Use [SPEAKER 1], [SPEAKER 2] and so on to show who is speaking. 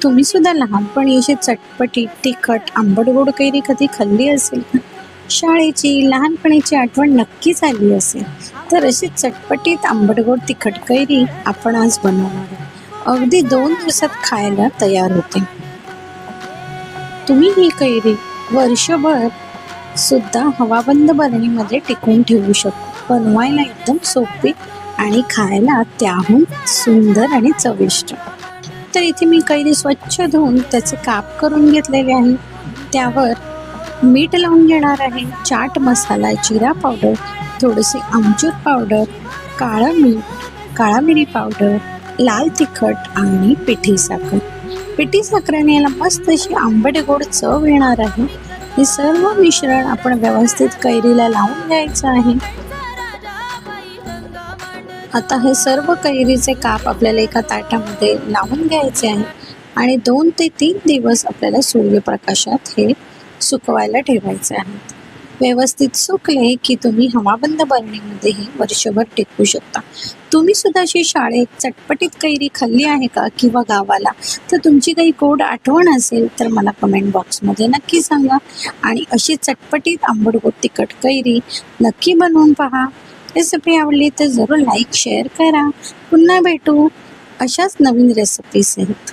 [SPEAKER 1] तुम्ही सुद्धा लहानपणी अशी चटपटीत, तिखट, आंबट गोड कैरी कधी खाल्ली असेल का? शाळेची लहानपणीची आठवण नक्कीच आली असेल. तर अशी चटपटीत आंबट गोड तिखट कैरी आपण आज बनवणार आहोत. अगदी 2 दिवसात खायला तयार होते. तुम्ही ही कैरी वर्षभर सुद्धा हवाबंद बरणीमध्ये टिकवून ठेवू शकता. बनवायला एकदम सोपी आणि खायला त्याहून सुंदर आणि चविष्ट. तर इथे मी कैरी स्वच्छ धुवून त्याचे काप करून घेतलेले आहे. त्यावर मीठ लावून घेणार आहे, चाट मसाला, जिरा पावडर, थोडेसे आमचूर पावडर, काळं मीठ, काळा मिरी पावडर, लाल तिखट आणि पिठी साखर. पिठी साखरेने याला मस्त अशी आंबट गोड चव येणार आहे. हे सर्व मिश्रण आपण व्यवस्थित कैरीला लावून घ्यायचं आहे. आता हे सर्व कैरीचे काप आपल्याला एका ताटामध्ये लावून घ्यायचे आहे आणि 2 ते 3 दिवस आपल्याला सूर्यप्रकाशात हे सुकवायला ठेवायचे आहे. व्यवस्थित सुकले की तुम्ही हवाबंद बरणीमध्येही वर्षभर टिकवू शकता. तुम्ही सुद्धा अशी शाळेत चटपटीत कैरी खाल्ली आहे का? किंवा गावाला तर तुमची काही गोड आठवण असेल तर मला कमेंट बॉक्समध्ये नक्की सांगा. आणि अशी चटपटीत आंबट गोड तिखट कैरी नक्की बनवून पहा. रेसिपी आवडली तर जरूर लाईक शेअर करा. पुन्हा भेटू अशाच नवीन रेसिपी सहित.